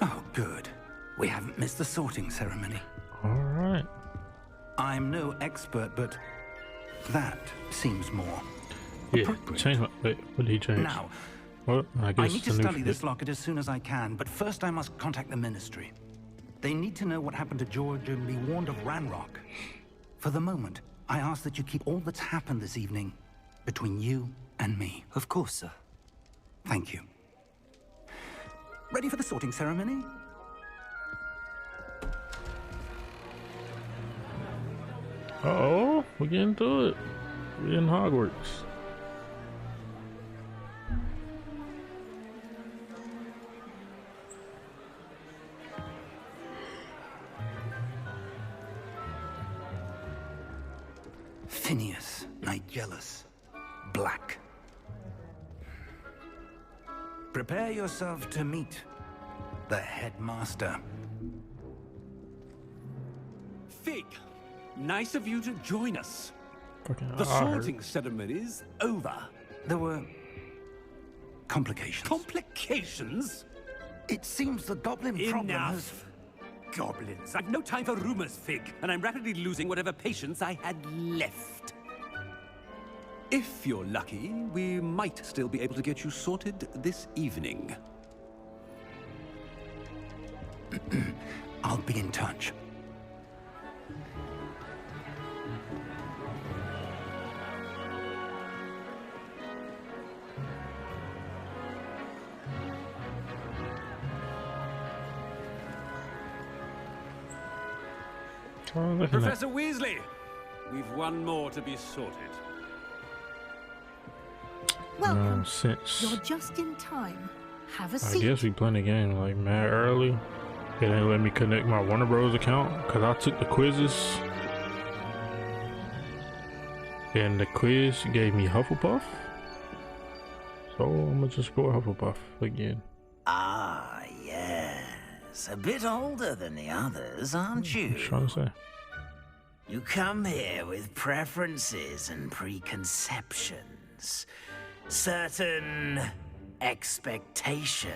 Oh, good. We haven't missed the sorting ceremony. All right. I'm no expert, but that seems more appropriate. Change my... Wait, what did he change? Now, Well, I guess I need to it's a new study this fit. locket as soon as I can, but first I must contact the Ministry. They need to know what happened to George and be warned of Ranrock. For the moment, I ask that you keep all that's happened this evening between you and me. Of course, sir. Thank you. Ready for the sorting ceremony? Uh-oh, we're getting to it. We're in Hogwarts. Phineas, Nigellus, Black. Prepare yourself to meet the headmaster. Fig, nice of you to join us. Fucking The hard. sorting ceremony's over. There were complications. Complications? It seems the goblin problem has... Enough. Goblins. I've no time for rumors, Fig, and I'm rapidly losing whatever patience I had left. If you're lucky, we might still be able to get you sorted this evening. I'll be in touch. Oh, look at that. Professor Weasley, we've one more to be sorted. Welcome. Nonsense. You're just in time. Have a I seat. guess we playing the game like mad early. They didn't let me connect my Warner Bros. Account because I took the quizzes. And the quiz gave me Hufflepuff. So I'm gonna just go with Hufflepuff again. Ah, yes. A bit older than the others, aren't What you? you trying to say? You come here with preferences and preconceptions. Certain expectations.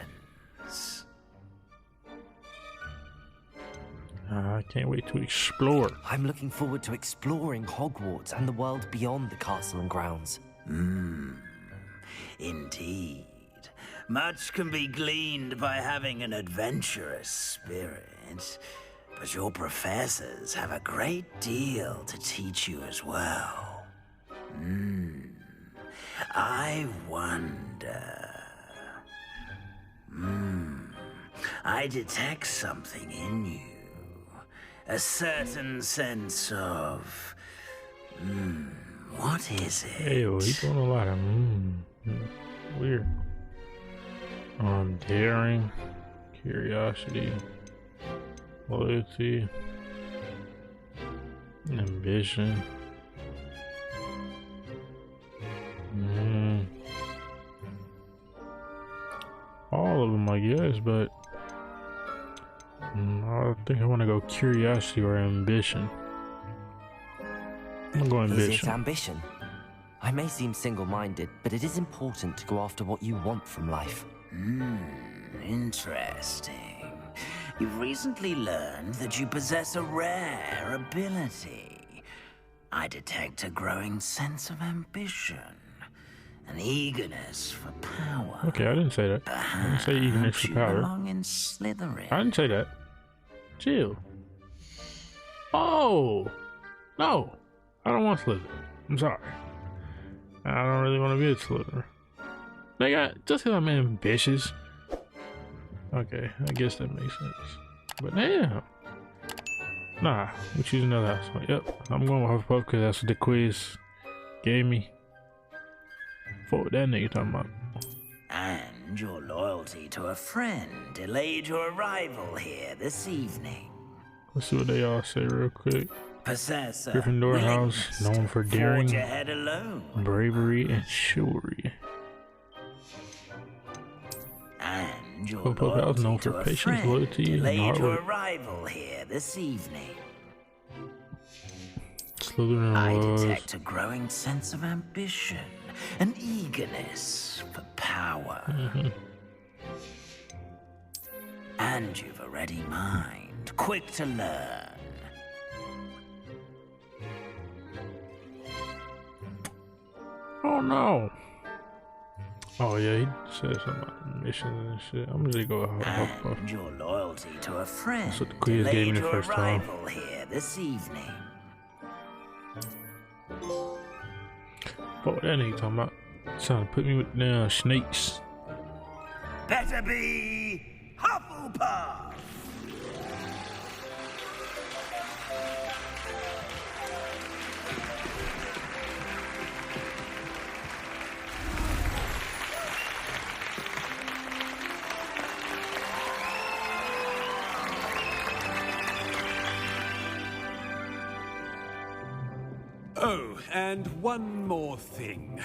I can't wait to explore. I'm looking forward to exploring Hogwarts and the world beyond the castle and grounds. Indeed. Much can be gleaned by having an adventurous spirit, but your professors have a great deal to teach you as well. I wonder... I detect something in you. A certain sense of... what is it? Hey, yo, he doing a lot of weird. Daring, curiosity, loyalty, ambition. All of them, I guess, but I think I want to go curiosity or ambition. I'm going Is it ambition. ambition? I may seem single-minded, but it is important to go after what you want from life. Interesting. You've recently learned that you possess a rare ability. I detect a growing sense of ambition, an eagerness for power. Okay, I didn't say that. I didn't say eagerness Perhaps for you power. belong in Slytherin. I didn't say that. Chill. Oh! No! I don't want Slytherin. I'm sorry. I don't really want to be a Slytherin. Just because I'm ambitious. Okay, I guess that makes sense. But damn. Nah, we choose another house. Yep, I'm going with Hufflepuff because that's what the quiz gave me. What that nigga talking about? And your loyalty to a friend delayed your arrival here this evening. Let's see what they all say real quick. Possessor Gryffindor house, willingness known to for daring, forge ahead alone. bravery, and chivalry. And your Hufflepuff house loyalty known to for a patience, friend loyalty, and delayed hard your work. arrival here this evening. Slytherin I was detect a growing sense of ambition, an eagerness for power. And you've a ready mind, quick to learn. Oh no. Oh yeah, he said something about missions and shit. I'm just gonna go Hufflepuff. And your loyalty to a friend That's what the quiz gave me delayed the your first time. arrival here this evening. What that nigga talking about? Trying to put me with the snakes. Better be Hufflepuff! Oh, and one more thing.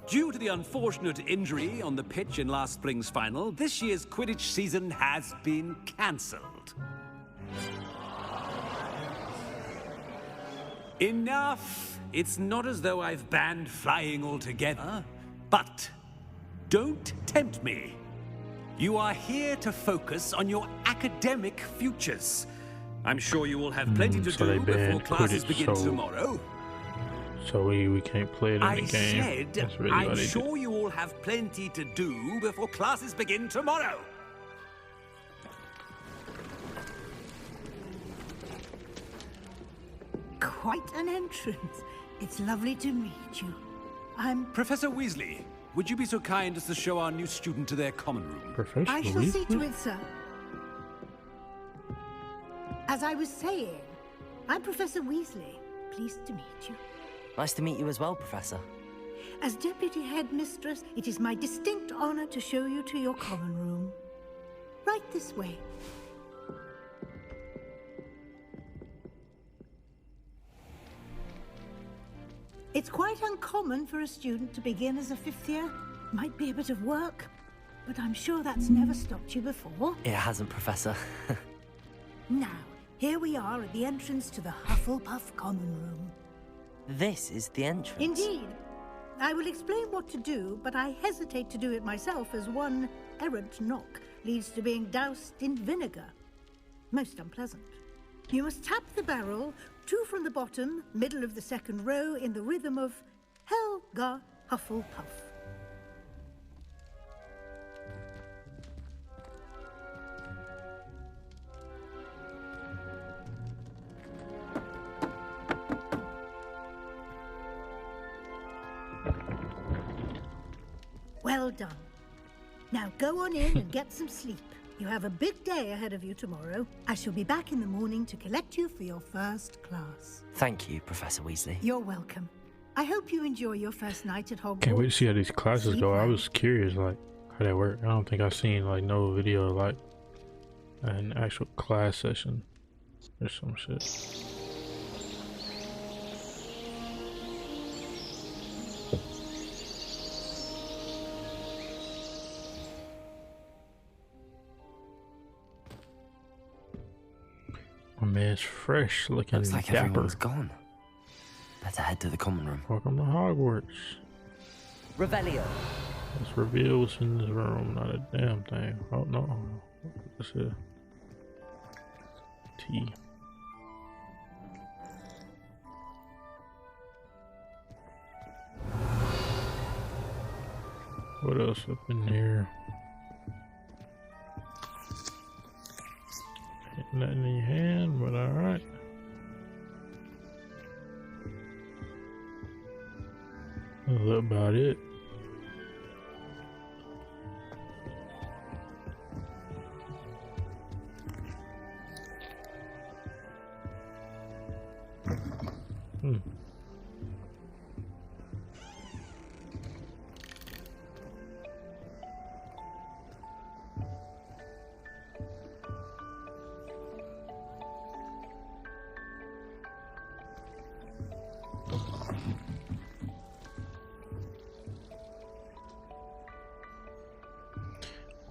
Due to the unfortunate injury on the pitch in last spring's final, this year's Quidditch season has been cancelled. Enough! It's not as though I've banned flying altogether, but don't tempt me. You are here to focus on your academic futures. I'm sure you will have plenty to so do they before banned classes Quidditch, begin so- tomorrow. So we can't play it in I the game. said, That's really I'm what they did. sure you all have plenty to do before classes begin tomorrow. Quite an entrance. It's lovely to meet you. I'm... Professor Weasley, would you be so kind as to show our new student to their common room? Professional. I shall see to it, sir. As I was saying, I'm Professor Weasley. Pleased to meet you. Nice to meet you as well, Professor. As Deputy Headmistress, it is my distinct honor to show you to your common room. Right this way. It's quite uncommon for a student to begin as a fifth year. Might be a bit of work, but I'm sure that's never stopped you before. It hasn't, Professor. Now, here we are at the entrance to the Hufflepuff common room. This is the entrance. Indeed. I will explain what to do, but I hesitate to do it myself as one errant knock leads to being doused in vinegar. Most unpleasant. You must tap the barrel, 2 from the bottom, middle of the second row, in the rhythm of Helga Hufflepuff. Well done. Now go on in and get some sleep. You have a big day ahead of you tomorrow. I shall be back in the morning to collect you for your first class. Thank you, Professor Weasley. You're welcome. I hope you enjoy your first night at Hogwarts. Can't wait to see how these classes Sleep go. I well. was curious, like, how they work. I don't think I've seen, like, no video, like, an actual class session or some shit. My man's fresh looking Looks like dapper. everyone's gone. Better head to the common room. Welcome to Hogwarts. Revelio. Let's reveal what's in this room. Not a damn thing. Oh no. What's a T? What else up in here? Ain't nothing in your hand, but alright. That's about it.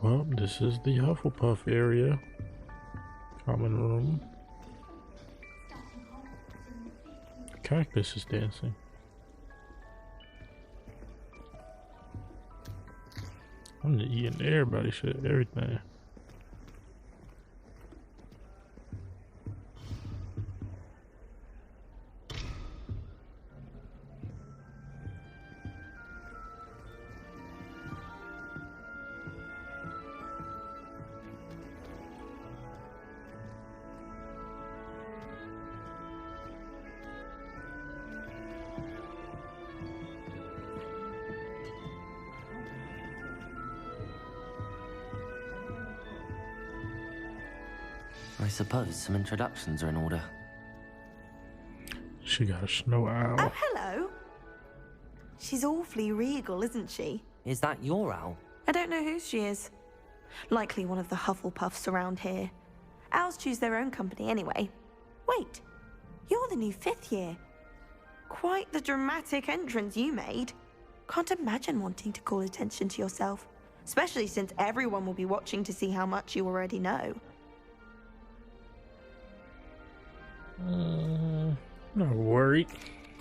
Well, this is the Hufflepuff area. Common room. Cactus is dancing. I'm just eating everybody shit, everything. I suppose some introductions are in order. She got a snow owl. Oh, hello. She's awfully regal, isn't she? Is that your owl? I don't know who she is. Likely one of the Hufflepuffs around here. Owls choose their own company anyway. Wait, you're the new 5th year. Quite the dramatic entrance you made. Can't imagine wanting to call attention to yourself, especially since everyone will be watching to see how much you already know. Not worried.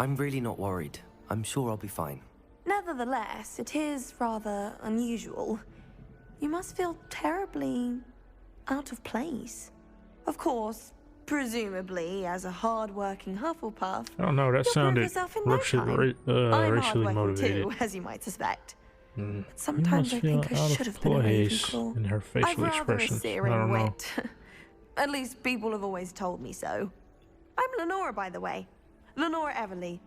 I'm really not worried. I'm sure I'll be fine. Nevertheless, it is rather unusual. You must feel terribly out of place. Of course, presumably, as a hard-working Hufflepuff, I don't know. That you'll sounded prove yourself in no time. I'm racially hardworking motivated. too, as you might suspect. But You sometimes must I feel think I out should of have been a place Ravenclaw. in her I've facial rather a expressions. I searing don't know. wit. At least people have always told me so. I'm Lenora, by the way. Lenora Everly.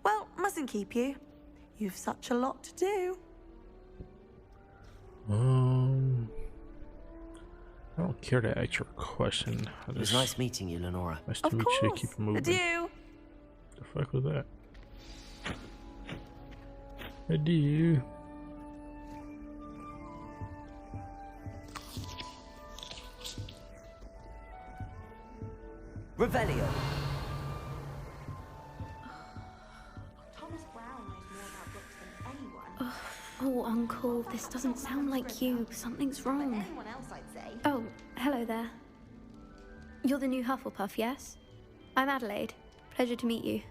Well, mustn't keep you. You've such a lot to do. I don't care to ask her a question. It was nice meeting you, Lenora. Nice to Of meet you. course. Keep it moving. Adieu. The fuck was that? Adieu. Revelio. Thomas Brown knows more about books than anyone. Oh, Uncle, this doesn't sound like you. Something's wrong. Anyone else, I'd say. Oh, hello there. You're the new Hufflepuff, yes? I'm Adelaide. Pleasure to meet you.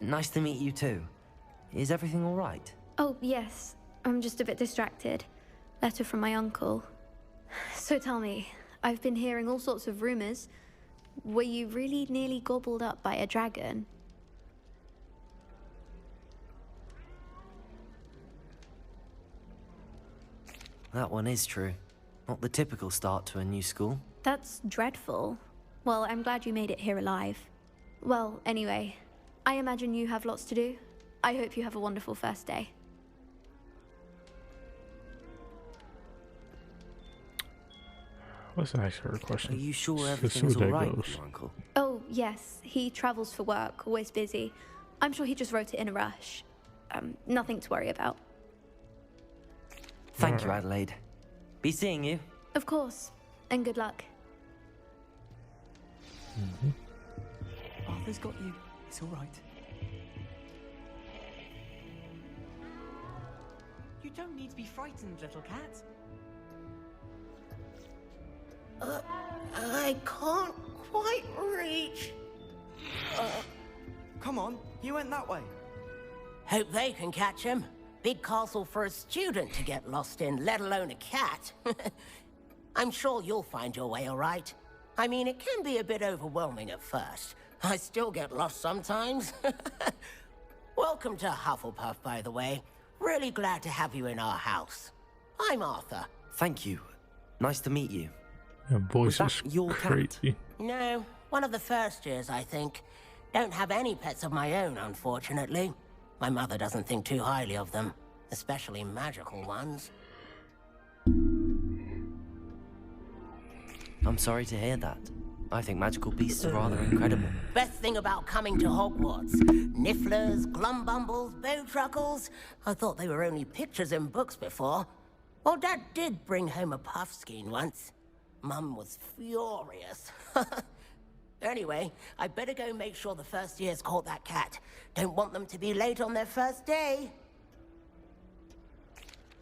Nice to meet you too. Is everything all right? Oh, yes. I'm just a bit distracted. Letter from my uncle. So tell me, I've been hearing all sorts of rumors. Were you really nearly gobbled up by a dragon? That one is true. Not the typical start to a new school. That's dreadful. Well, I'm glad you made it here alive. Well, anyway, I imagine you have lots to do. I hope you have a wonderful first day. Let's ask her a question. Are you sure Let's everything see is where all that right goes. with your uncle? Oh, yes. He travels for work, always busy. I'm sure he just wrote it in a rush. Nothing to worry about. Thank you, Adelaide. Be seeing you. Of course. And good luck. Arthur's got you. It's all right. You don't need to be frightened, little cat. I can't quite reach. Come on, you went that way. Hope they can catch him. Big castle for a student to get lost in, let alone a cat. I'm sure you'll find your way all right. I mean, it can be a bit overwhelming at first. I still get lost sometimes. Welcome to Hufflepuff, by the way. Really glad to have you in our house. I'm Arthur. Thank you. Nice to meet you. Your voice Was that is your cat? crazy. No, one of the first years, I think. Don't have any pets of my own, unfortunately. My mother doesn't think too highly of them, especially magical ones. I'm sorry to hear that. I think magical beasts are rather incredible. Best thing about coming to Hogwarts. Nifflers, glumbumbles, bowtruckles. I thought they were only pictures in books before. Well, Dad did bring home a puffskein once. Mum was furious. Anyway, I better go make sure the first years caught that cat. Don't want them to be late on their first day.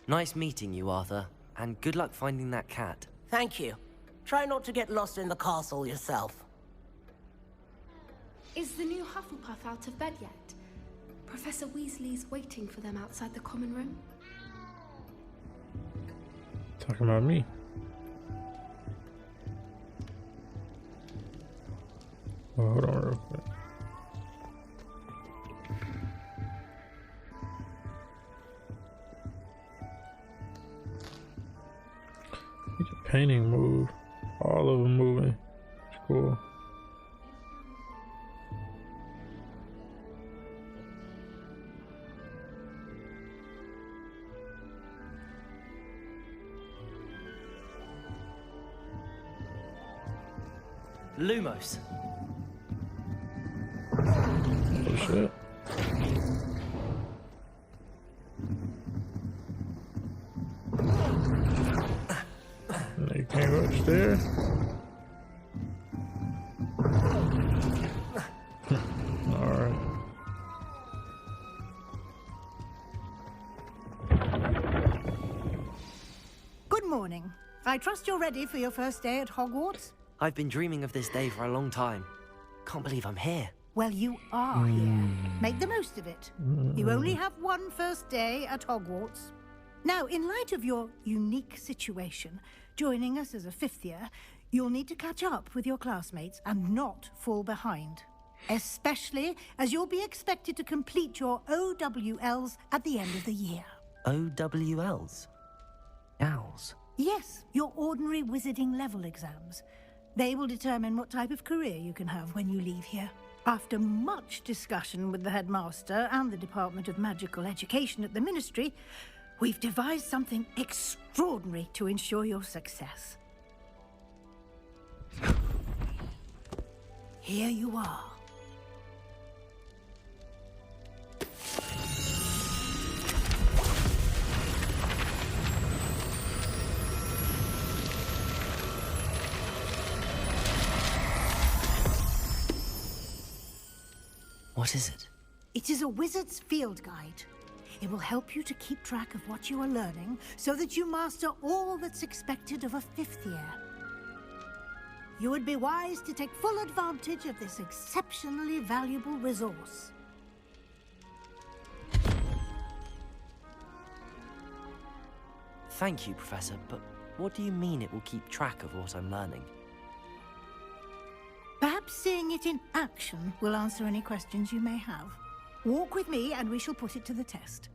Nice meeting you, Arthur. And good luck finding that cat. Thank you. Try not to get lost in the castle yourself. Is the new Hufflepuff out of bed yet? Professor Weasley's waiting for them outside the common room. Talking about me. Oh, hold on real quick. Make a painting move. All of them moving. It's cool. Lumos. Oh shit. You can't go upstairs. Alright. Good morning. I trust you're ready for your first day at Hogwarts? I've been dreaming of this day for a long time. Can't believe I'm here. Well, you are here. Make the most of it. You only have one first day at Hogwarts. Now, in light of your unique situation, joining us as a fifth year, you'll need to catch up with your classmates and not fall behind. Especially as you'll be expected to complete your OWLs at the end of the year. OWLs? Owls? Yes, your ordinary wizarding level exams. They will determine what type of career you can have when you leave here. After much discussion with the headmaster and the Department of Magical Education at the Ministry, we've devised something extraordinary to ensure your success. Here you are. What is it? It is a wizard's field guide. It will help you to keep track of what you are learning so that you master all that's expected of a fifth year. You would be wise to take full advantage of this exceptionally valuable resource. Thank you, Professor, but what do you mean it will keep track of what I'm learning? Perhaps seeing it in action will answer any questions you may have. Walk with me and we shall put it to the test.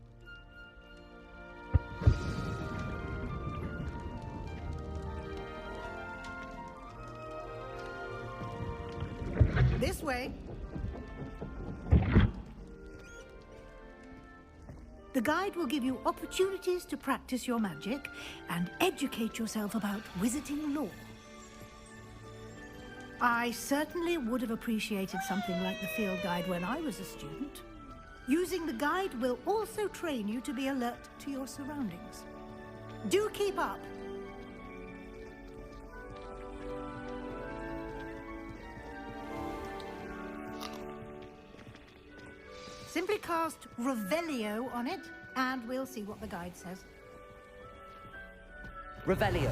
This way. The guide will give you opportunities to practice your magic and educate yourself about wizarding lore. I certainly would have appreciated something like the field guide when I was a student. Using the guide will also train you to be alert to your surroundings. Do keep up. Simply cast Revelio on it, and we'll see what the guide says. Revelio.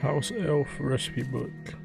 House Elf Recipe Book.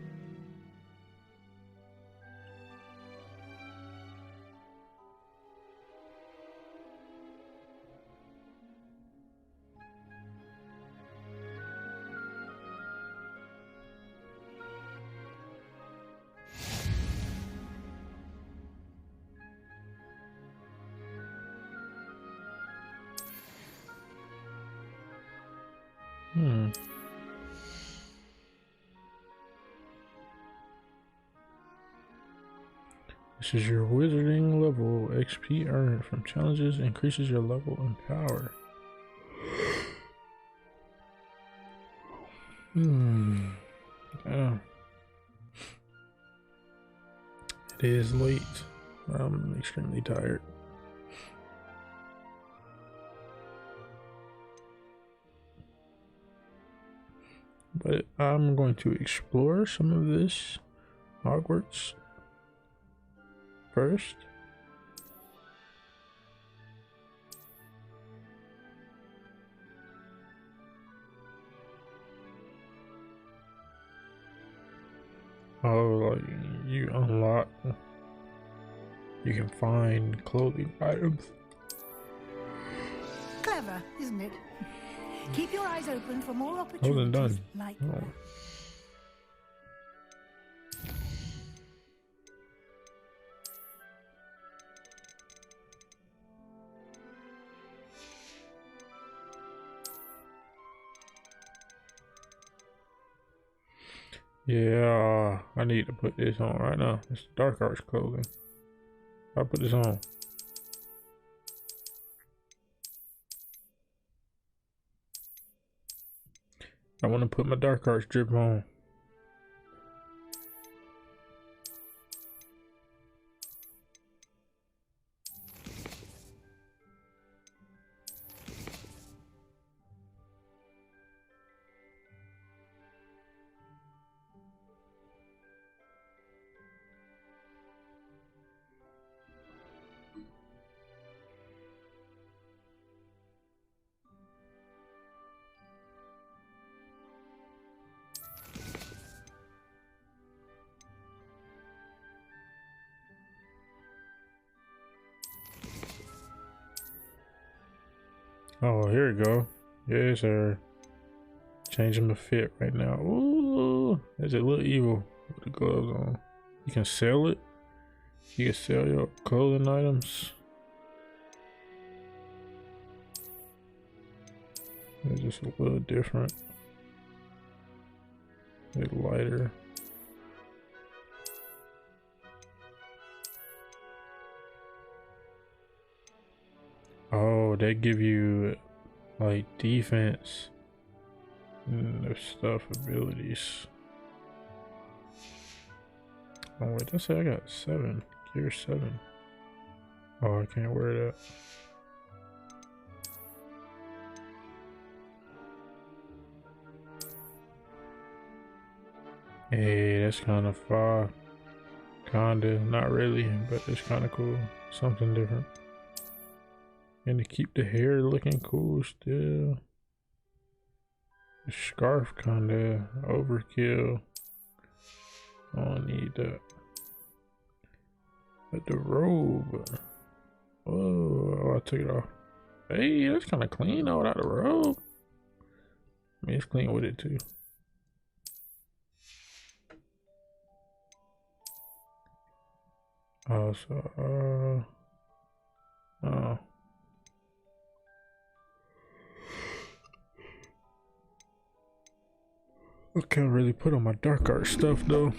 This is your wizarding level. XP earned from challenges increases your level and power. Yeah. It is late. I'm extremely tired. But I'm going to explore some of this Hogwarts first. Oh, like you unlock, you can find clothing items. Clever, isn't it? Keep your eyes open for more Well opportunities done. like Oh. that. Yeah, I need to put this on right now. It's dark arts clothing. I'll put this on. I want to put my dark arts drip on. Oh, here we go. Yes, sir. Changing the fit right now. Ooh, that's a little evil with the gloves on. You can sell it. You can sell your clothing items. It's just a little different. A bit lighter. Oh, they give you like defense and their stuff abilities. Oh wait, that's it. I got 7. Gear 7. Oh, I can't wear that. Hey, that's kind of far. Kinda, not really, but it's kind of cool. Something different. And to keep the hair looking cool still. The scarf kinda overkill. I don't need that. But the robe. Oh, I took it off. Hey, that's kinda clean though without the robe. I mean, it's clean with it too. Oh, so, oh. I can't really put on my dark art stuff though.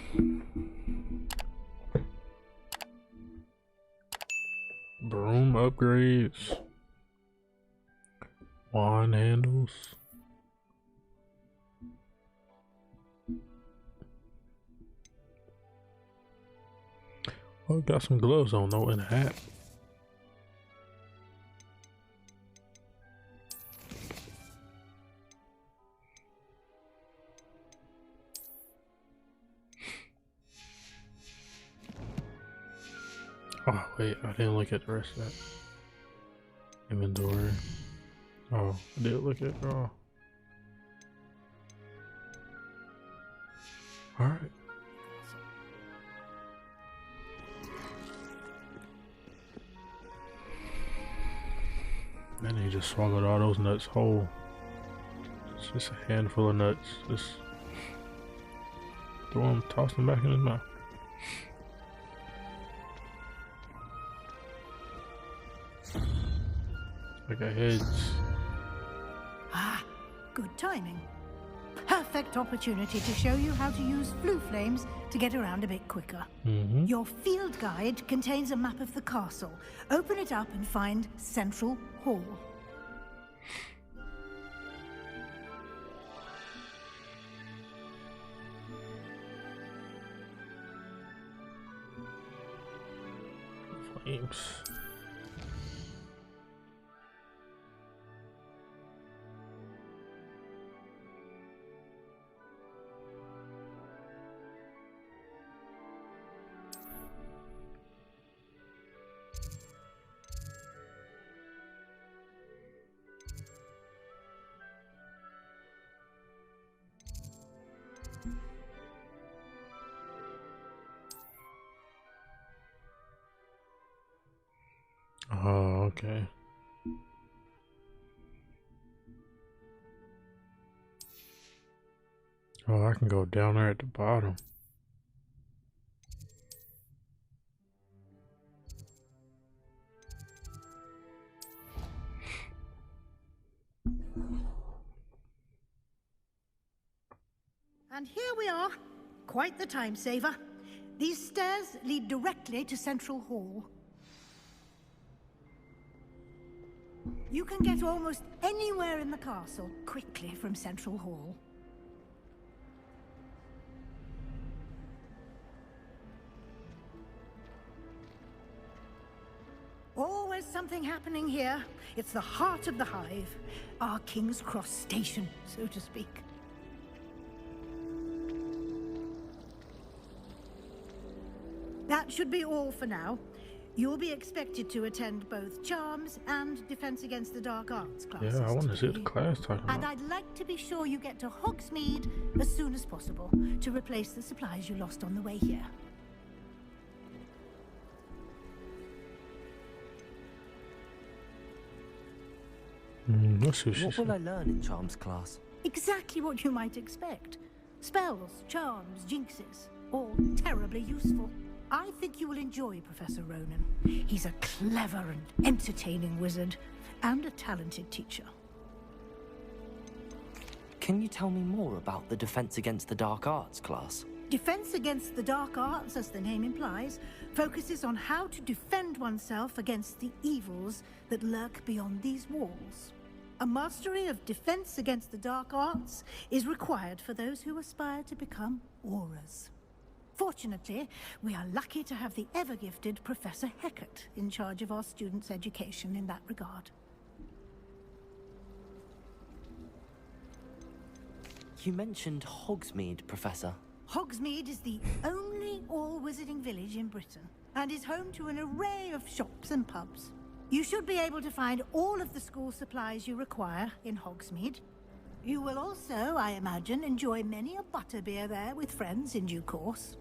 Broom upgrades. Wand handles. Oh, got some gloves on though and a hat. Oh wait, I didn't look at the rest of that. Inventory. Oh, I did look at oh. Alright. And he just swallowed all those nuts whole. It's just a handful of nuts. Just throw them, toss them back in his mouth. Like a heads. Ah, good timing. Perfect opportunity to show you how to use flue flames to get around a bit quicker. Your field guide contains a map of the castle. Open it up and find Central Hall. Flames. Oh, okay. Oh, I can go down there at the bottom. And here we are. Quite the time saver. These stairs lead directly to Central Hall. You can get almost anywhere in the castle quickly from Central Hall. Always something happening here. It's the heart of the Hive. Our King's Cross station, so to speak. That should be all for now. You'll be expected to attend both Charms and Defense Against the Dark Arts classes. Yeah, I want to see what the today. class talking about. And I'd like to be sure you get to Hogsmeade as soon as possible to replace the supplies you lost on the way here. Let's see what she What will I said. learn in Charms class? Exactly what you might expect. Spells, charms, jinxes, all terribly useful. I think you will enjoy Professor Ronan. He's a clever and entertaining wizard, and a talented teacher. Can you tell me more about the Defense Against the Dark Arts class? Defense Against the Dark Arts, as the name implies, focuses on how to defend oneself against the evils that lurk beyond these walls. A mastery of Defense Against the Dark Arts is required for those who aspire to become Aurors. Fortunately, we are lucky to have the ever-gifted Professor Hecat in charge of our students' education in that regard. You mentioned Hogsmeade, Professor. Hogsmeade is the only all-wizarding village in Britain, and is home to an array of shops and pubs. You should be able to find all of the school supplies you require in Hogsmeade. You will also, I imagine, enjoy many a butterbeer there with friends in due course.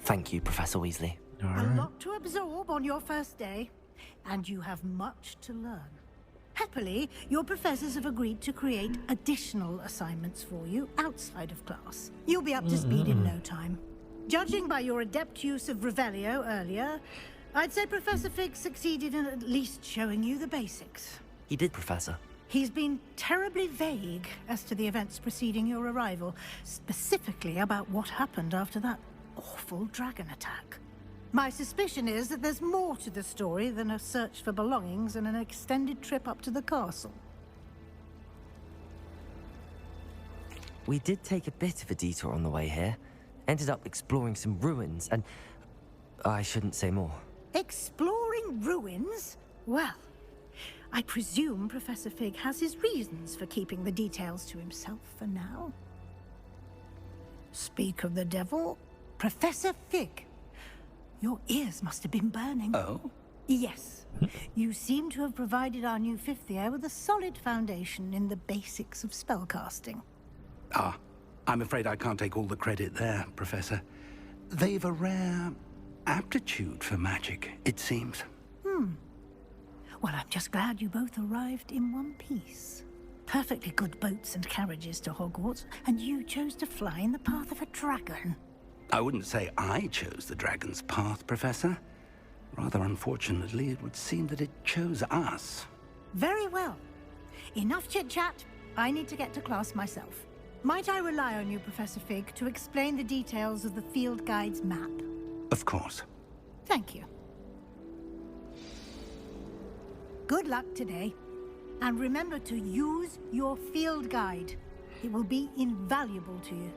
Thank you, Professor Weasley. A lot to absorb on your first day, and you have much to learn. Happily, your professors have agreed to create additional assignments for you outside of class. You'll be up to speed in no time. Judging by your adept use of Revelio earlier, I'd say Professor Fig succeeded in at least showing you the basics. He did, Professor. He's been terribly vague as to the events preceding your arrival, specifically about what happened after that awful dragon attack. My suspicion is that there's more to the story than a search for belongings and an extended trip up to the castle. We did take a bit of a detour on the way here. Ended up exploring some ruins, and I shouldn't say more. Exploring ruins? Well, I presume Professor Fig has his reasons for keeping the details to himself for now. Speak of the devil, Professor Fig. Your ears must have been burning. Oh? Yes. You seem to have provided our new fifth year with a solid foundation in the basics of spellcasting. Ah, I'm afraid I can't take all the credit there, Professor. They've a rare aptitude for magic, it seems. Well, I'm just glad you both arrived in one piece. Perfectly good boats and carriages to Hogwarts, and you chose to fly in the path of a dragon. I wouldn't say I chose the dragon's path, Professor. Rather unfortunately, it would seem that it chose us. Very well. Enough chit-chat. I need to get to class myself. Might I rely on you, Professor Fig, to explain the details of the field guide's map? Of course. Thank you. Good luck today. And remember to use your field guide. It will be invaluable to you.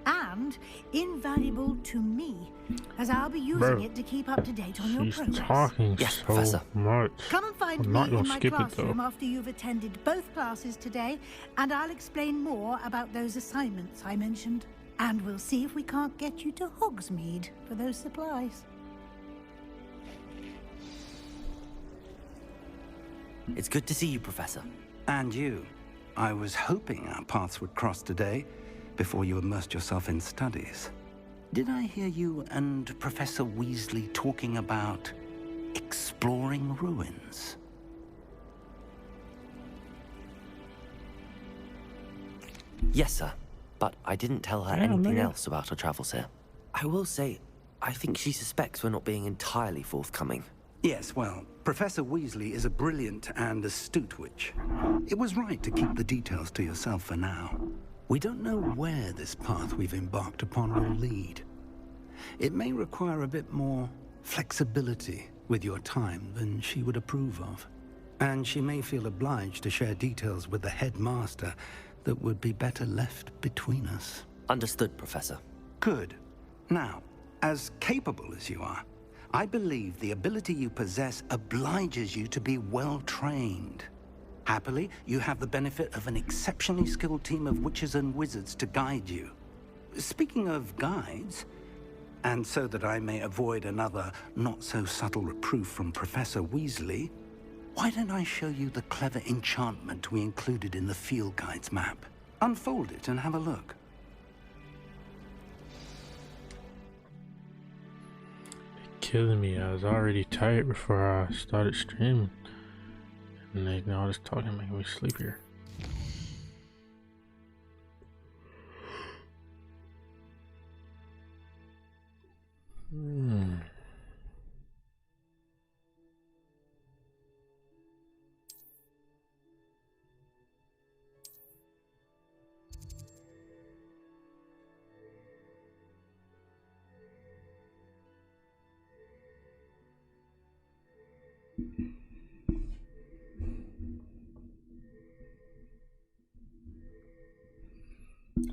And invaluable to me, as I'll be using it to keep up to date on your She's progress. talking Yes, so Professor. much. Come and find I'm me not gonna in my skip it, classroom though. after you've attended both classes today, and I'll explain more about those assignments I mentioned. And we'll see if we can't get you to Hogsmeade for those supplies. It's good to see you, Professor. And you. I was hoping our paths would cross today, before you immersed yourself in studies. Did I hear you and Professor Weasley talking about exploring ruins? Yes, sir. But I didn't tell her Yeah, anything maybe. else about our travels here. I will say, I think she suspects we're not being entirely forthcoming. Yes, well, Professor Weasley is a brilliant and astute witch. It was right to keep the details to yourself for now. We don't know where this path we've embarked upon will lead. It may require a bit more flexibility with your time than she would approve of. And she may feel obliged to share details with the headmaster that would be better left between us. Understood, Professor. Good. Now, as capable as you are, I believe the ability you possess obliges you to be well trained. Happily, you have the benefit of an exceptionally skilled team of witches and wizards to guide you. Speaking of guides, and so that I may avoid another not-so-subtle reproof from Professor Weasley, why don't I show you the clever enchantment we included in the field guide's map? Unfold it and have a look. Killing me. I was already tired before I started streaming. And all this talking making me sleepier.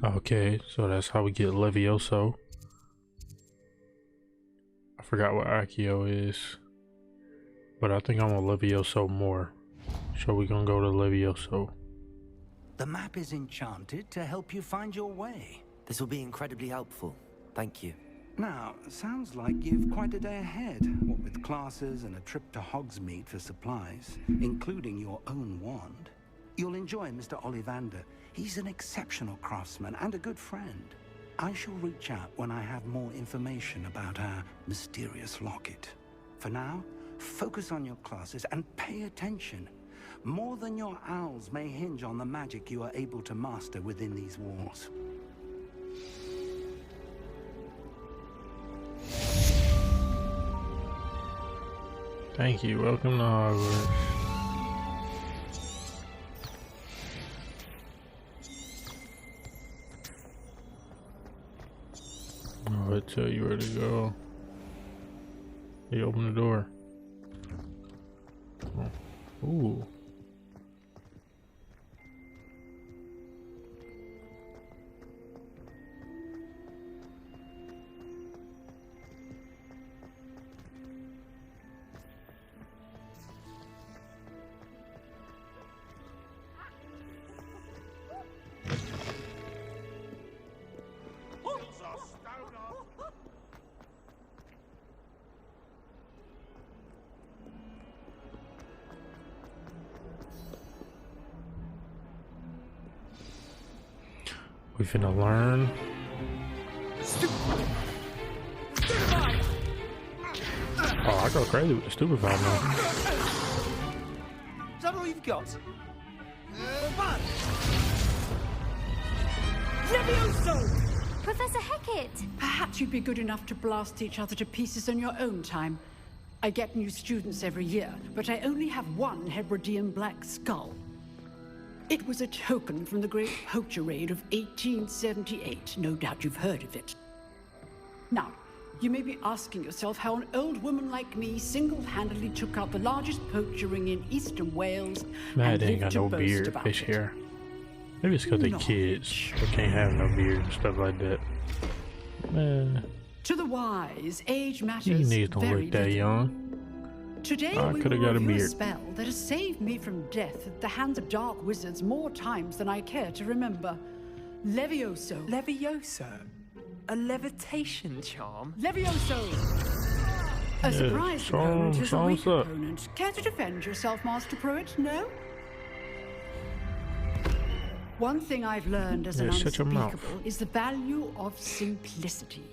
Okay, so that's how we get Levioso. I forgot what Accio is, but I think I'm on Levioso more. So we're gonna go to Levioso. The map is enchanted to help you find your way. This will be incredibly helpful. Thank you. Now, sounds like you've quite a day ahead, what with classes and a trip to Hogsmeade for supplies, including your own wand. You'll enjoy Mr. Ollivander. He's an exceptional craftsman and a good friend. I shall reach out when I have more information about our mysterious locket. For now, focus on your classes and pay attention. More than your owls may hinge on the magic you are able to master within these walls. Thank you. Welcome to Hogwarts. I'll tell you where to go. Hey, open the door. Oh. Ooh. We finna learn. Oh, I go crazy with the stupefy now. Is that all you've got? Levioso! Professor Hecat! Perhaps you'd be good enough to blast each other to pieces in your own time. I get new students every year, but I only have one Hebridean black skull. It was a token from the Great Poacher Raid of 1878. No doubt you've heard of it. Now, you may be asking yourself how an old woman like me single-handedly took out the largest poacher ring in eastern Wales Mad and ain't lived got to no boast beard, about fish it. hair. Maybe it's because they're kids. They can't have no beard and stuff like that. Man, To the wise, age matters you niggas don't very look that little. young. Today I we coulda will got a review beard. spell that has saved me from death at the hands of dark wizards more times than I care to remember. Levioso. Levioso? A levitation charm? Levioso! A surprise show opponent 'em- is show a 'em weak what's up. opponent. Care to defend yourself, Master Pruitt? No? One thing I've learned as an Yeah, shut your mouth. unspeakable is the value of simplicity,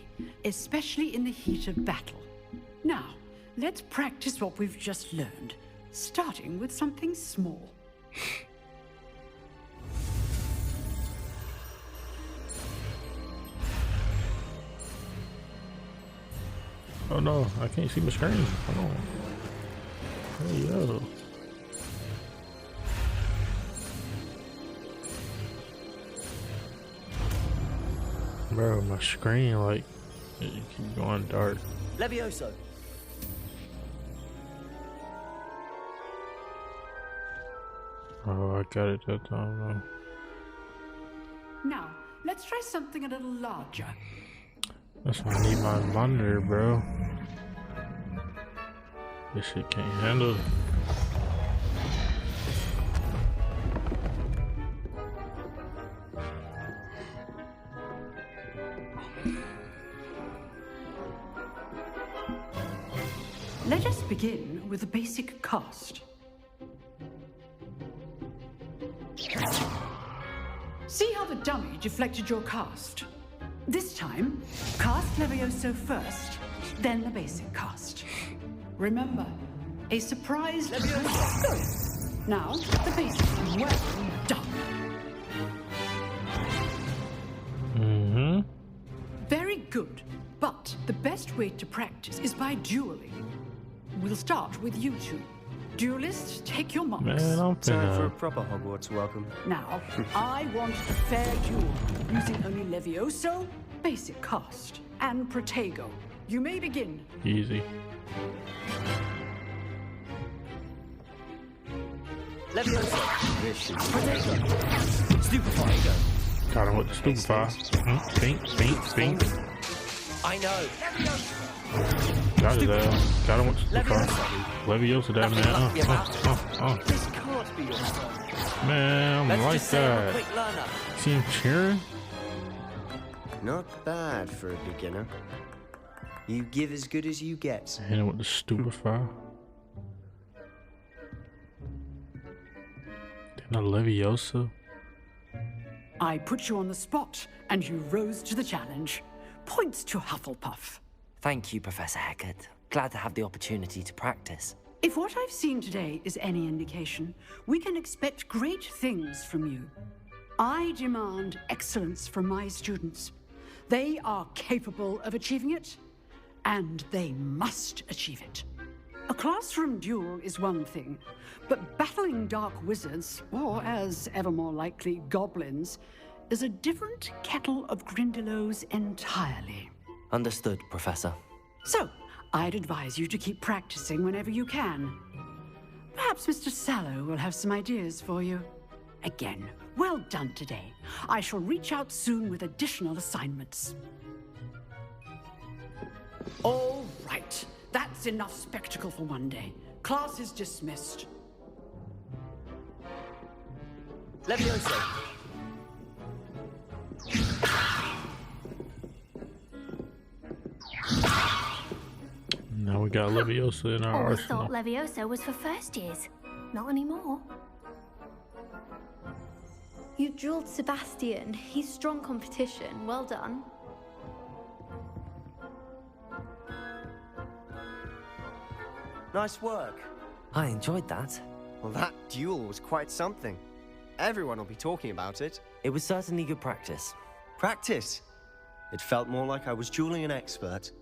especially in the heat of battle. Now, let's practice what we've just learned, starting with something small. Oh no, I can't see my screen. Hold on. Hey yo. Bro, my screen like it keep going dark. Levioso. Oh, I got it that time. Now, let's try something a little larger. That's why I need my monitor, bro. This shit can't handle it. Let us begin with the basic cast. See how the dummy deflected your cast? This time, cast Levioso first, then the basic cast. Remember, a surprise Levioso. Good. Now, the basic. Well done. Mm-hmm. Very good. But the best way to practice is by dueling. We'll start with you two. Duelists, take your marks. Man, I'm Time for a finna... proper Hogwarts welcome. Now, I want a fair duel, using only Levioso, basic cast, and Protego. You may begin. Easy. Levioso. Protego. Stupefy. Got him with the stupefy. Think. I know. Got his ass. Got him with the stupefy. Leviosa that man. This can't be your fault. Man, I'm like that. See him cheering? Not bad for a beginner. You give as good as you get. Hit him with the stupefy. Then a Leviosa. I put you on the spot, and you rose to the challenge. Points to Hufflepuff. Thank you, Professor Hecat. Glad to have the opportunity to practice. If what I've seen today is any indication, we can expect great things from you. I demand excellence from my students. They are capable of achieving it, and they must achieve it. A classroom duel is one thing, but battling dark wizards, or as ever more likely, goblins, is a different kettle of Grindylows entirely. Understood, Professor. So, I'd advise you to keep practicing whenever you can. Perhaps Mr. Sallow will have some ideas for you. Again, well done today. I shall reach out soon with additional assignments. All right. That's enough spectacle for one day. Class is dismissed. Levioso. Now we got Leviosa in our Always arsenal. thought Levioso was for first years. Not anymore. You drilled Sebastian. He's strong competition. Well done. Nice work. I enjoyed that. Well, that duel was quite something. Everyone will be talking about it. It was certainly good practice. Practice? It felt more like I was dueling an expert.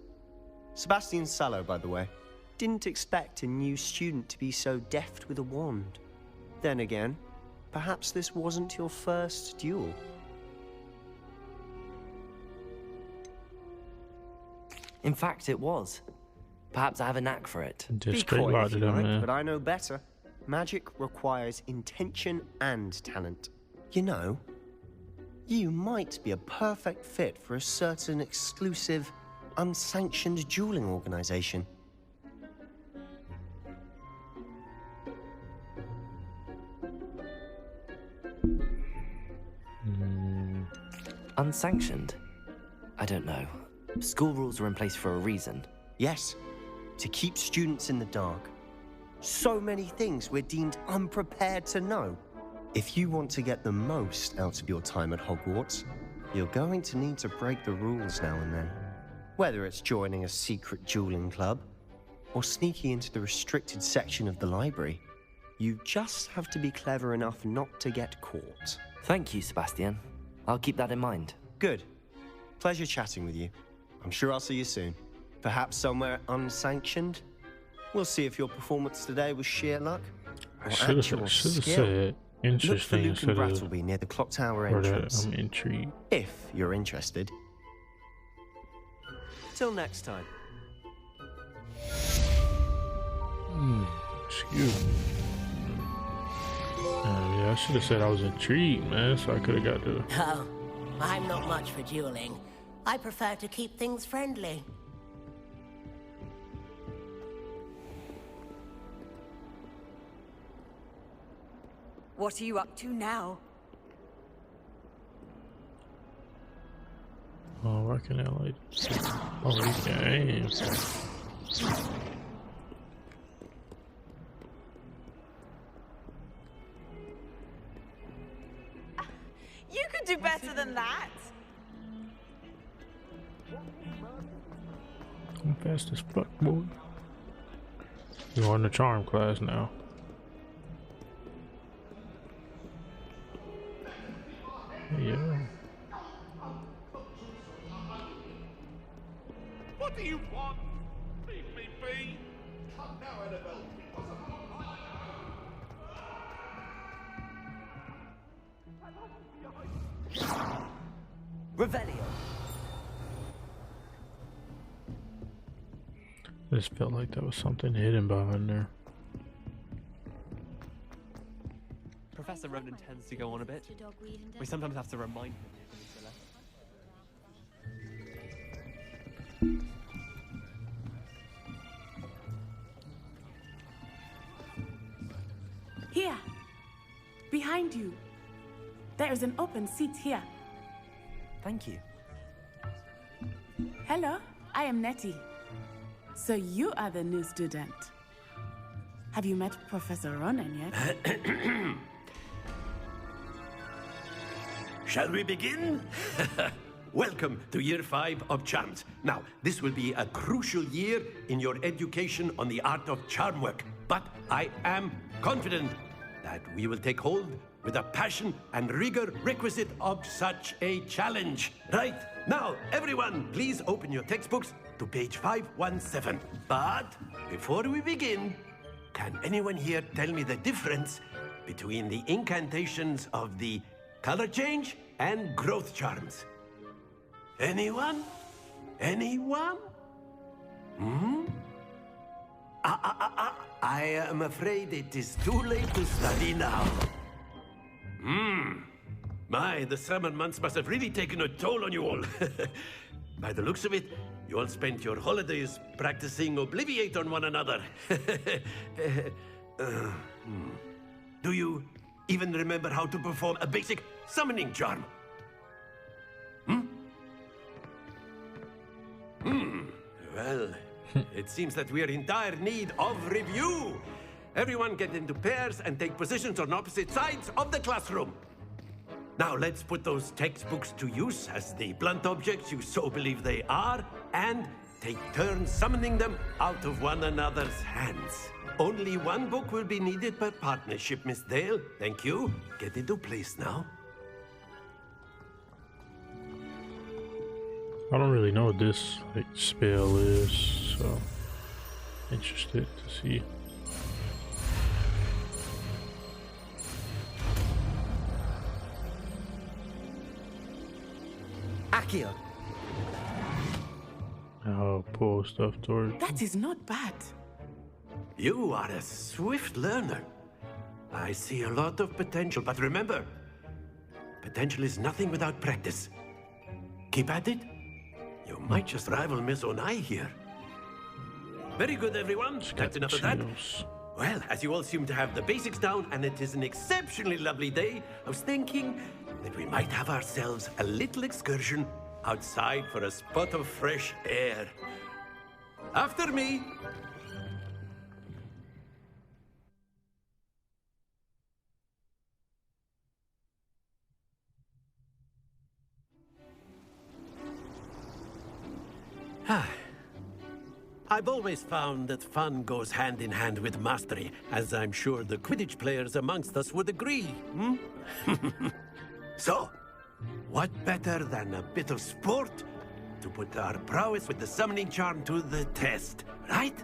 Sebastian Sallow, by the way. Didn't expect a new student to be so deft with a wand. Then again, perhaps this wasn't your first duel. In fact, it was. Perhaps I have a knack for it. Be coy if you like, but I know better. Magic requires intention and talent. You know, you might be a perfect fit for a certain exclusive, unsanctioned dueling organization. Unsanctioned? I don't know. School rules are in place for a reason. Yes, to keep students in the dark. So many things we're deemed unprepared to know. If you want to get the most out of your time at Hogwarts, you're going to need to break the rules now and then. Whether it's joining a secret dueling club, or sneaking into the restricted section of the library, you just have to be clever enough not to get caught. Thank you, Sebastian. I'll keep that in mind. Good. Pleasure chatting with you. I'm sure I'll see you soon. Perhaps somewhere unsanctioned? We'll see if your performance today was sheer luck or actual skill. Said interesting. Look for Luke and Brattleby near the clock tower entrance. I'm intrigued. If you're interested. Till next time. Excuse me. Yeah, I should have said I was intrigued, man, so I could have got to... Oh, I'm not much for dueling. I prefer to keep things friendly. What are you up to now? Oh, I can like... Oh, damn. You could do better than that. I'm fast as fuck, boy. You're in the charm class now. Yeah. What do you want? Leave me be. Come now, Annabelle. Revelio. This felt like there was something hidden behind there. Professor Ronan tends to go on a bit. We sometimes have to remind him. Here, behind you. There is an open seat here. Thank you. Hello, I am Nettie. So you are the new student. Have you met Professor Ronan yet? Shall we begin? Welcome to Year 5 of Charms. Now, this will be a crucial year in your education on the art of charm work. But I am confident that we will take hold with the passion and rigor requisite of such a challenge. Right, now, everyone, please open your textbooks to page 517. But before we begin, can anyone here tell me the difference between the incantations of the color change and growth charms? Anyone? Anyone? I am afraid it is too late to study now. My, the summer months must have really taken a toll on you all. By the looks of it, you all spent your holidays practicing Obliviate on one another. Do you even remember how to perform a basic summoning charm? Well, it seems that we are in dire need of review. Everyone get into pairs and take positions on opposite sides of the classroom. Now let's put those textbooks to use as the blunt objects you so believe they are, and take turns summoning them out of one another's hands. Only one book will be needed per partnership, Miss Dale. Thank you. Get into place now. I don't really know what this spell is, so interested to see. Accio. I'll pull stuff toward. That is not bad. You are a swift learner. I see a lot of potential, but remember, potential is nothing without practice. Keep at it. You might just rival Miss Onai here. Very good, everyone. That's enough of that. Well, as you all seem to have the basics down, and it is an exceptionally lovely day, I was thinking that we might have ourselves a little excursion outside for a spot of fresh air. After me. I've always found that fun goes hand in hand with mastery, as I'm sure the Quidditch players amongst us would agree. So, what better than a bit of sport to put our prowess with the summoning charm to the test, right?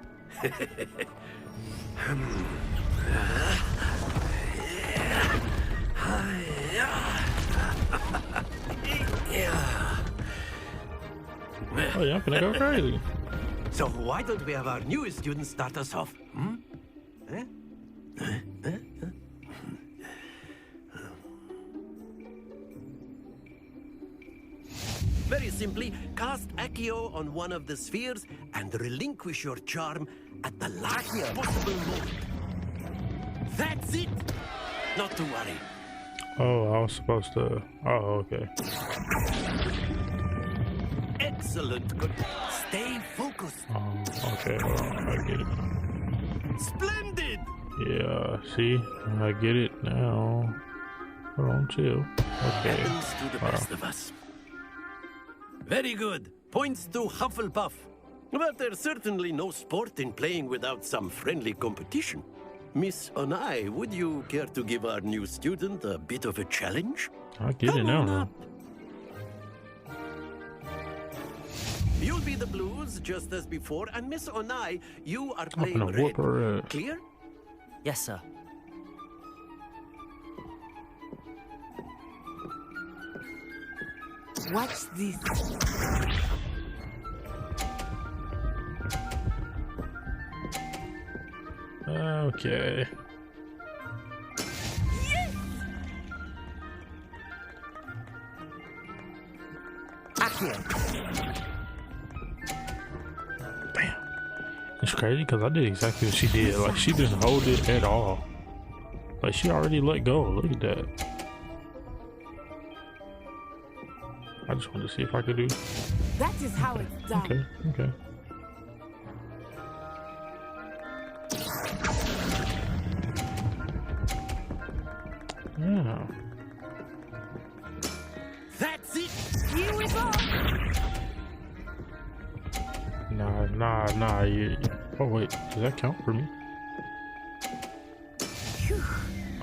Oh yeah, I'm gonna go crazy. So why don't we have our newest student start us off? Very simply, cast Accio on one of the spheres and relinquish your charm at the last possible moment. That's it! Not to worry. Oh, I was supposed to... Oh, okay. Excellent. Good. Stay focused. Oh, okay. I get it. Splendid! Yeah, see? I get it now. Hold on, chill. Okay. Happens to the best of us. Very good. Points to Hufflepuff. But there's certainly no sport in playing without some friendly competition. Miss Onai, would you care to give our new student a bit of a challenge? I get it now. You'll be the blues just as before, and Miss Onai, you are I'm playing gonna whoop red. her. Clear? Yes, sir. Watch this. Okay. Yes! Bam. It's crazy because I did exactly what she did. Like, she didn't hold it at all. Like, she already let go. Look at that. I just wanted to see if I could do. That is how it's done. Okay, okay. Yeah. That's it. Here we go. Nah. Oh wait, does that count for me?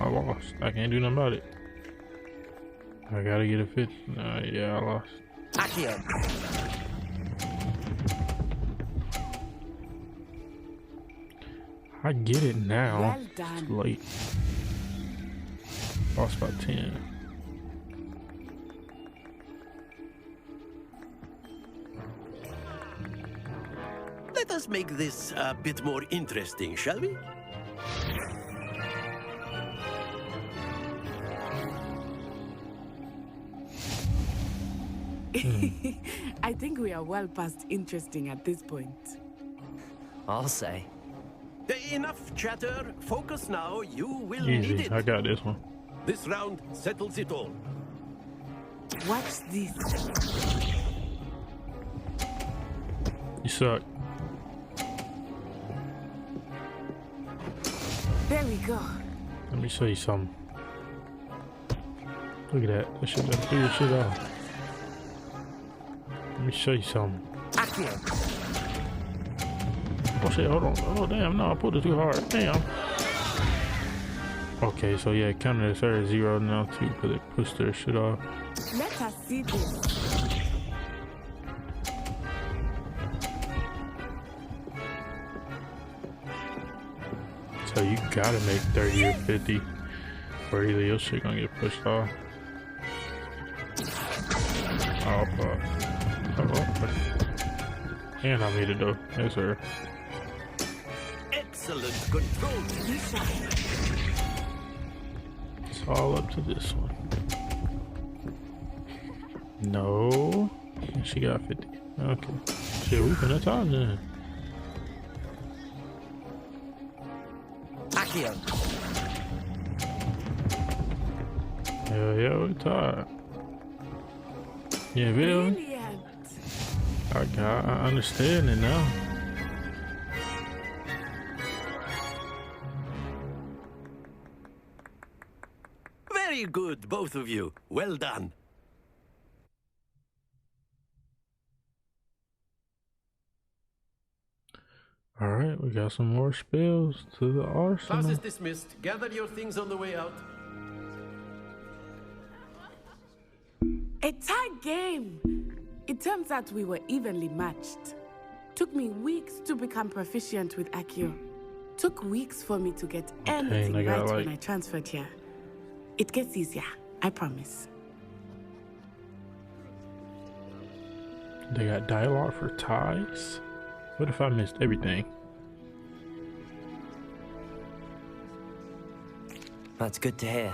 I lost. I can't do nothing about it. I gotta get a 50. Nah, yeah, I lost. I get it now. Well done. It's late. Lost by 10. Let us make this a bit more interesting, shall we? I think we are well past interesting at this point. I'll say. Enough chatter. Focus now. You will Easy. need it. I got this one. This round settles it all. Watch this. You suck. There we go. Let me show you something. Look at that. That shit done threw your shit off. Let me show you something. Oh shit, hold on. Oh damn, no, I pulled it too hard. Damn. Okay, so yeah, counter is at 0 now too, because it pushed their shit off. Let us see this. So you gotta make 30 or 50, or either your shit gonna get pushed off. Oh fuck. Oh, and I made it though. Yes sir. Excellent control. It's all up to this one. No. She got 50. Okay. Shit, we finna time then. Hell yeah, we're tired. Yeah, Bill. I understand it now. Very good, both of you. Well done. Alright, we got some more spells to the arsenal. Class is dismissed. Gather your things on the way out. A tight game. It turns out we were evenly matched. Took me weeks to become proficient with Accio. Took weeks for me to get anything right when I transferred here. It gets easier, I promise. They got dialogue for ties? What if I missed everything? That's good to hear.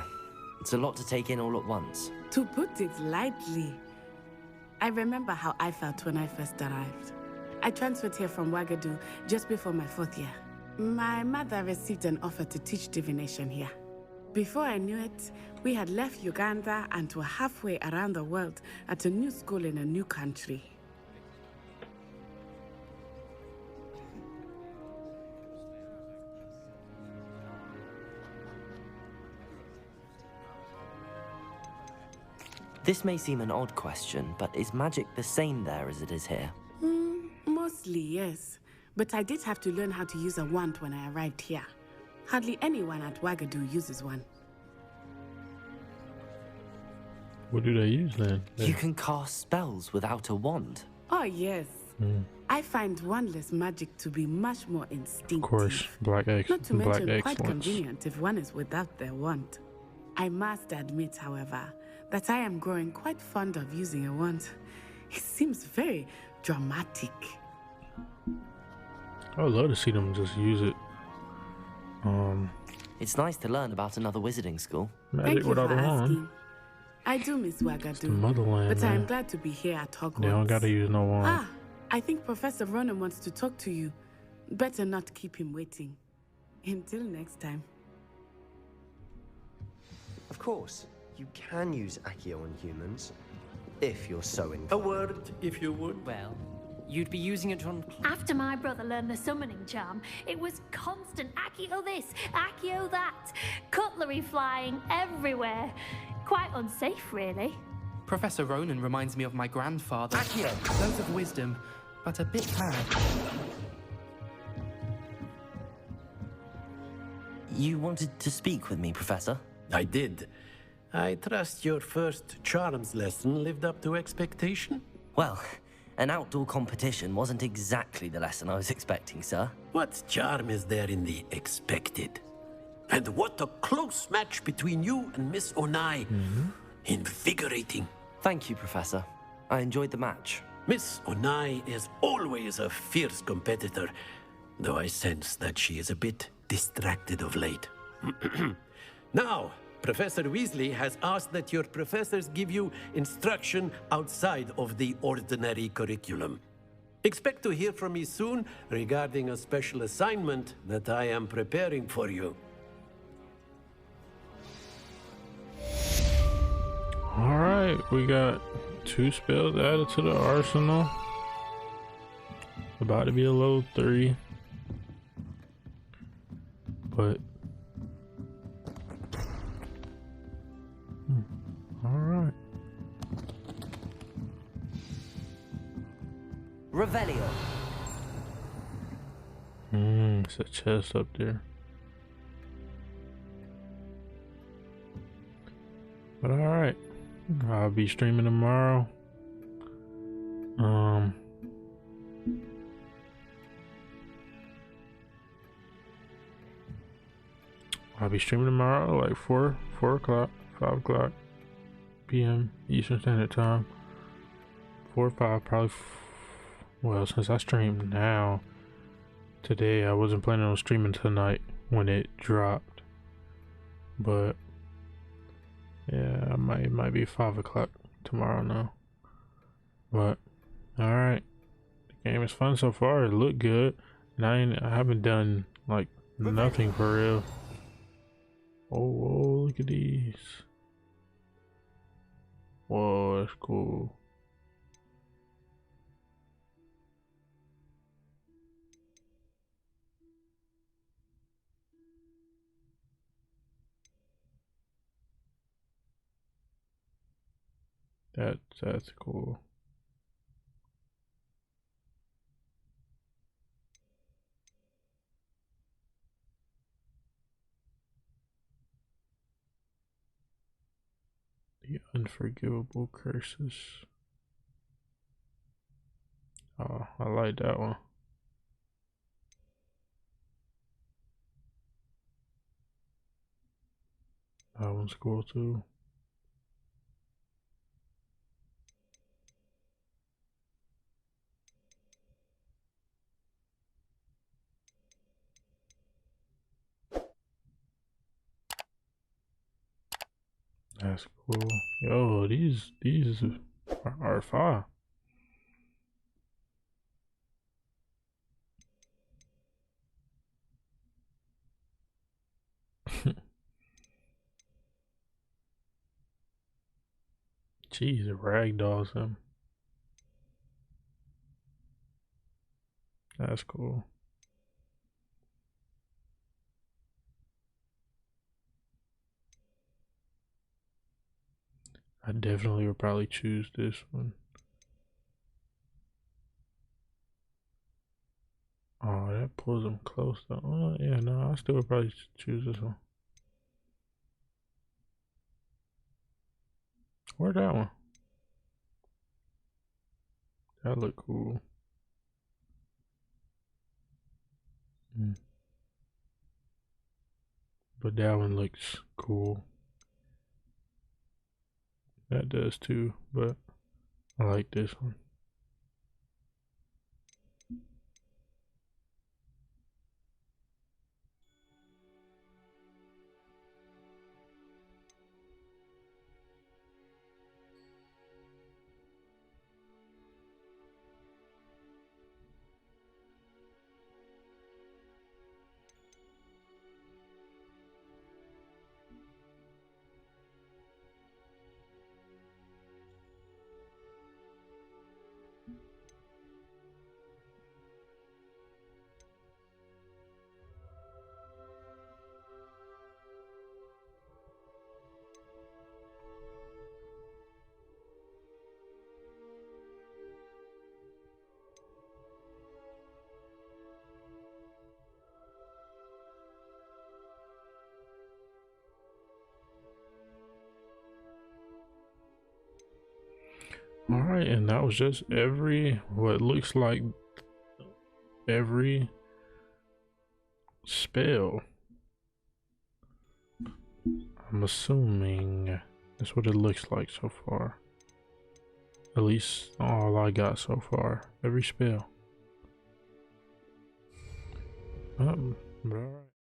It's a lot to take in all at once. To put it lightly, I remember how I felt when I first arrived. I transferred here from Wagadu just before my 4th year. My mother received an offer to teach divination here. Before I knew it, we had left Uganda and were halfway around the world at a new school in a new country. This may seem an odd question, but is magic the same there as it is here? Mostly, yes. But I did have to learn how to use a wand when I arrived here. Hardly anyone at Wagadu uses one. What do they use then? You can cast spells without a wand? Oh, yes. I find wandless magic to be much more instinctive. Of course, black eggs. Not to black mention quite excellence. convenient if one is without their wand. I must admit, however, that I am growing quite fond of using a wand. It seems very dramatic. I would love to see them just use it. It's nice to learn about another wizarding school. Magic without a wand. Asking. I do miss Wagadu, the motherland, but man. I'm glad to be here at Hogwarts. They don't gotta use no wand. Ah, I think Professor Ronan wants to talk to you. Better not keep him waiting. Until next time. Of course, you can use Accio on humans, if you're so inclined. A word, if you would. Well, you'd be using it on... After my brother learned the summoning charm, it was constant Accio this, Accio that. Cutlery flying everywhere. Quite unsafe, really. Professor Ronan reminds me of my grandfather. Accio! Loads of wisdom, but a bit mad. You wanted to speak with me, Professor? I did. I trust your first charms lesson lived up to expectation? Well, an outdoor competition wasn't exactly the lesson I was expecting, sir. What charm is there in the expected? And what a close match between you and Miss Onai. Invigorating. Thank you, Professor. I enjoyed the match. Miss Onai is always a fierce competitor, though I sense that she is a bit distracted of late. Now, Professor Weasley has asked that your professors give you instruction outside of the ordinary curriculum. Expect to hear from me soon regarding a special assignment that I am preparing for you. Alright, we got 2 spells added to the arsenal. About to be a level 3. But alright. Revelio. It's a chest up there. But alright. I'll be streaming tomorrow. I'll be streaming tomorrow like 4 o'clock, 5 o'clock p.m. Eastern Standard Time. 4 or 5 probably. Well, since I stream now, today I wasn't planning on streaming tonight when it dropped. But yeah, it might be 5 o'clock tomorrow now. But alright. The game is fun so far. It looked good. And I haven't done like nothing for real. Oh, look at these. Whoa, that's cool. That's cool. The unforgivable curses. Oh, I like that one. That one's cool too. That's cool. Yo, these are fire. Jeez, it ragdolls him. That's cool. I definitely would probably choose this one. Oh, that pulls him close though. Oh, yeah, no, I still would probably choose this one. Where'd that one? That look cool. But that one looks cool. That does too, but I like this one. Alright, and that was just what looks like every spell. I'm assuming that's what it looks like so far. At least all I got so far. Every spell. But alright.